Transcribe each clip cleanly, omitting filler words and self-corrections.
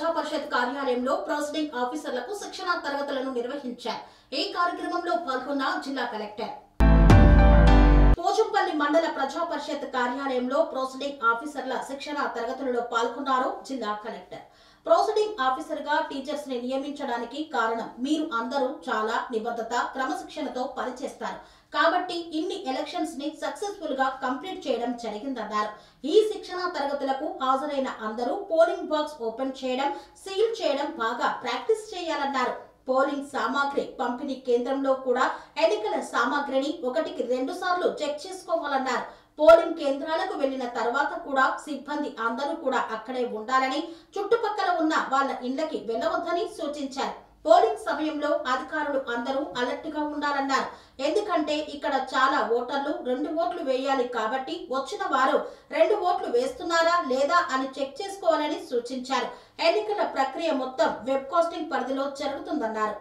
ప్రజా పరిషత్ కార్యాలయంలో ప్రెసిడింగ్ ఆఫీసర్లకు శిక్షణా తరగతులను నిర్వహించారు. ఈ కార్యక్రమంలో పాల్గొన్న జిల్లా కలెక్టర్. పోచంపల్లి మండల ప్రజా పరిషత్ కార్యాలయంలో ప్రెసిడింగ్ ఆఫీసర్ల శిక్షణా తరగతులలో పాల్గొన్నారు జిల్లా కలెక్టర్. ప్రెసిడింగ్ ఆఫీసర్ గా టీచర్స్ ని నియమించడానికి కారణం మీరు అందరూ చాలా నిబద్ధత, క్రమశిక్షణతో పనిచేస్తారు కాబట్టి ఇన్ని ఎలక్షన్స్ ని సక్సెస్ఫుల్ గా కంప్లీట్ చేయడం జరిగిందన్నారు. ఈ శిక్షణా తరగతులకు హాజరైన అందరూ పోలింగ్ బాక్స్ ఓపెన్ చేయడం, సీల్ చేయడం బాగా ప్రాక్టీస్ చేయాలన్నారు. పోలింగ్ సామాగ్రి పంపిణీ కేంద్రంలో కూడా ఎన్నికల సామాగ్రిని 1కి 2 సార్లు చెక్ చేసుకోవాలన్నారు. పోలింగ్ కేంద్రాలకు వెళ్లిన తర్వాత కూడా సిబ్బంది అందరూ కూడా అక్కడే ఉండాలని, చుట్టుపక్కల ఉన్న వాళ్ళ ఇళ్లకి వెళ్లవద్దని సూచించారు. పోలింగ్ సమయంలో అధికారులు అందరూ అలర్ట్ గా ఉండాలన్నారు. ఎందుకంటే ఇక్కడ చాలా ఓటర్లు 2 ఓట్లు వేయాలి కాబట్టి వచ్చిన వారు 2 ఓట్లు వేస్తున్నారా లేదా అని చెక్ చేసుకోవాలని సూచించారు. ఎన్నికల ప్రక్రియ మొత్తం వెబ్ కాస్టింగ్ పరిధిలో జరుగుతుందన్నారు.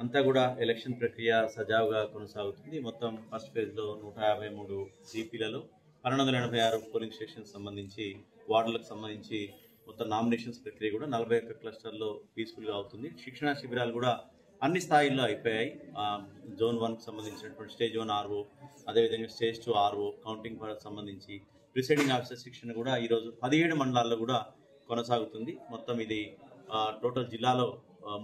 అంతా కూడా ఎలక్షన్ ప్రక్రియ సజావుగా కొనసాగుతుంది. మొత్తం ఫస్ట్ ఫేజ్ లో 153 జీపీలలో 1286 పోలింగ్ స్టేషన్ సంబంధించి, వార్డులకు సంబంధించి మొత్తం నామినేషన్స్ ప్రక్రియ కూడా 41 క్లస్టర్లో పీస్ఫుల్ గా అవుతుంది. శిక్షణా శిబిరాలు కూడా అన్ని స్థాయిల్లో అయిపోయాయి. జోన్ 1 సంబంధించినటువంటి స్టేజ్ 1 ఆర్ఓ, అదేవిధంగా స్టేజ్ 2 ఆర్ఓ, కౌంటింగ్ సంబంధించి ప్రిసైడింగ్ ఆఫీసర్ శిక్షణ కూడా ఈరోజు 17 మండలాల్లో కూడా కొనసాగుతుంది. మొత్తం ఇది టోటల్ జిల్లాలో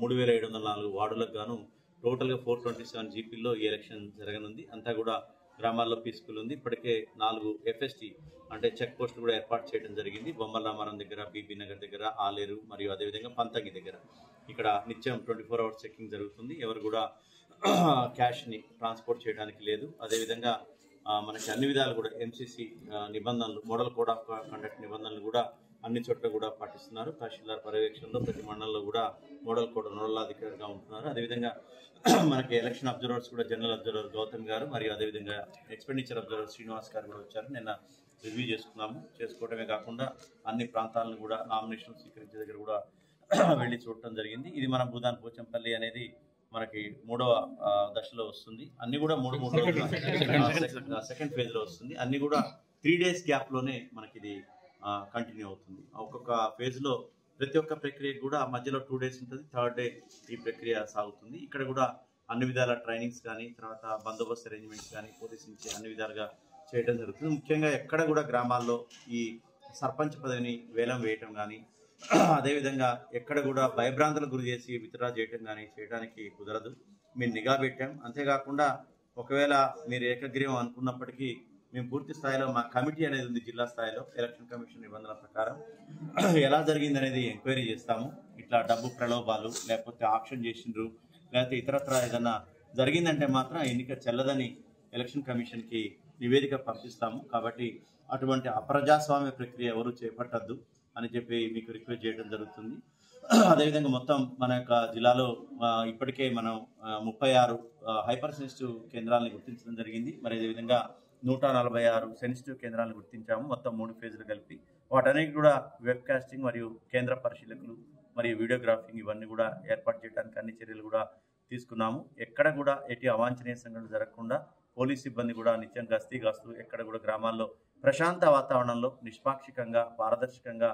3704 వార్డులకు గాను టోటల్గా 427 జీపీల్లో ఈ ఎలక్షన్ జరగనుంది. అంతా కూడా గ్రామాల్లో పీస్ఫుల్ ఉంది. ఇప్పటికే 4 ఎఫ్ఎస్టీ అంటే చెక్ పోస్టులు కూడా ఏర్పాటు చేయడం జరిగింది. బొమ్మల రామారం దగ్గర, బీబీ నగర్ దగ్గర, ఆలేరు మరియు అదేవిధంగా పంతగి దగ్గర ఇక్కడ నిత్యం 24 అవర్స్ చెకింగ్ జరుగుతుంది. ఎవరు కూడా క్యాష్ని ట్రాన్స్పోర్ట్ చేయడానికి లేదు. అదేవిధంగా మనకి అన్ని విధాలు కూడా ఎంసీసీ నిబంధనలు, మోడల్ కోడ్ ఆఫ్ కండక్ట్ నిబంధనలు కూడా అన్ని చోట్ల కూడా పాటిస్తున్నారు. తహసీల్దార్ పర్యవేక్షణలో ప్రతి మండలంలో కూడా మోడల్ కోడ్ నోడల్ అధికారిగా ఉంటున్నారు. అదేవిధంగా మనకి ఎలక్షన్ అబ్జర్వర్స్ కూడా జనరల్ అబ్జర్వర్ గౌతమ్ గారు మరియు అదేవిధంగా ఎక్స్పెండిచర్ అబ్జర్వర్ శ్రీనివాస్ గారు కూడా వచ్చారు. నిన్న రివ్యూ చేసుకోవడమే కాకుండా అన్ని ప్రాంతాలను కూడా నామినేషన్ స్వీకరించే దగ్గర కూడా వెళ్ళి చూడటం జరిగింది. ఇది మన భూదాన్ పోచంపల్లి అనేది మనకి 3వ దశలో వస్తుంది. అన్ని కూడా 3 సెకండ్ ఫేజ్ లో వస్తుంది. అన్ని కూడా 3 days గ్యాప్ లోనే మనకి ఇది కంటిన్యూ అవుతుంది. ఒక్కొక్క ఫేజ్ లో ప్రతి ఒక్క ప్రక్రియ కూడా మధ్యలో 2 days ఉంటుంది. 3rd డే ఈ ప్రక్రియ సాగుతుంది. ఇక్కడ కూడా అన్ని విధాల ట్రైనింగ్స్ కానీ, తర్వాత బందోబస్తు అరేంజ్మెంట్స్ కానీ, పోలీస్ నుంచి అన్ని విధాలుగా చేయడం జరుగుతుంది. ముఖ్యంగా ఎక్కడ కూడా గ్రామాల్లో ఈ సర్పంచ్ పదవిని వేలం వేయటం కానీ, అదేవిధంగా ఎక్కడ కూడా భయభ్రాంతులకు గురి చేసి విత్డ్రా చేయటం కానీ చేయడానికి కుదరదు. మేము నిఘా పెట్టాం. అంతేకాకుండా ఒకవేళ మీరు ఏకగ్రీవం అనుకున్నప్పటికీ మేము పూర్తి స్థాయిలో మా కమిటీ అనేది ఉంది జిల్లా స్థాయిలో. ఎలక్షన్ కమిషన్ నిబంధనల ప్రకారం ఎలా జరిగింది అనేది ఎంక్వైరీ చేస్తాము. ఇట్లా డబ్బు ప్రలోభాలు, లేకపోతే ఆప్షన్ చేసిండ్రు, లేకపోతే ఇతరత్ర ఏదన్నా జరిగిందంటే మాత్రం ఎన్నిక చెల్లదని ఎలక్షన్ కమిషన్కి నివేదిక పంపిస్తాము. కాబట్టి అటువంటి అప్రజాస్వామ్య ప్రక్రియ ఎవరు చేపట్టద్దు అని చెప్పి మీకు రిక్వెస్ట్ చేయడం జరుగుతుంది. అదేవిధంగా మొత్తం మన యొక్క జిల్లాలో ఇప్పటికే మనం 36 హైపర్ సెన్సిటివ్ కేంద్రాలను గుర్తించడం జరిగింది. మరి అదేవిధంగా 146 సెన్సిటివ్ కేంద్రాలను గుర్తించాము. మొత్తం 3 ఫేజ్లు కలిపి వాటన్నిటి కూడా వెబ్ కాస్టింగ్ మరియు కేంద్ర పరిశీలకులు మరియు వీడియోగ్రాఫింగ్ ఇవన్నీ కూడా ఏర్పాటు చేయడానికి అన్ని చర్యలు కూడా తీసుకున్నాము. ఎక్కడ కూడా ఎట్టి అవాంఛనీయ సంఘటనలు జరగకుండా పోలీస్ సిబ్బంది కూడా నిత్యం గస్తీ కాస్తూ ఎక్కడ కూడా గ్రామాల్లో ప్రశాంత వాతావరణంలో నిష్పాక్షికంగా, పారదర్శకంగా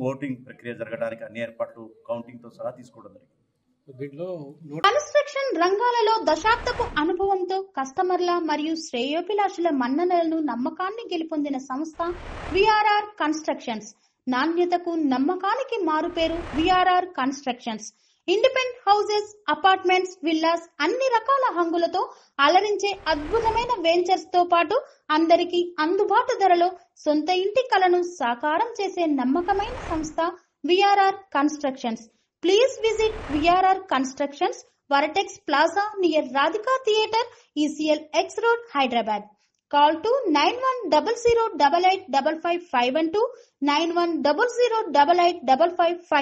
ఓటింగ్ ప్రక్రియ జరగడానికి అన్ని ఏర్పాట్లు కౌంటింగ్ తో సహా తీసుకోవడం జరిగింది. కన్స్ట్రక్షన్ రంగాలలో దశాబ్దపు అనుభవంతో కస్టమర్ల మరియు శ్రేయోభిలాషుల మన్ననలను, నమ్మకాన్ని గెలుపొందిన సంస్థ విఆర్ఆర్ కన్స్ట్రక్షన్స్. నాణ్యతకు, నమ్మకానికి మారుపేరు VRR constructions. Independent houses, apartments, villas అన్ని రకాల హంగులతో అలరించే అద్భుతమైన వెంచర్స్ తో పాటు అందరికీ అందుబాటు ధరలో సొంత ఇంటి కలను సాకారం చేసే నమ్మకమైన సంస్థ VRR constructions. Please visit VRR Constructions, Varatex Plaza near Radhika Theatre, ECL X Road, Hyderabad. Call to 9100885551 9100885559.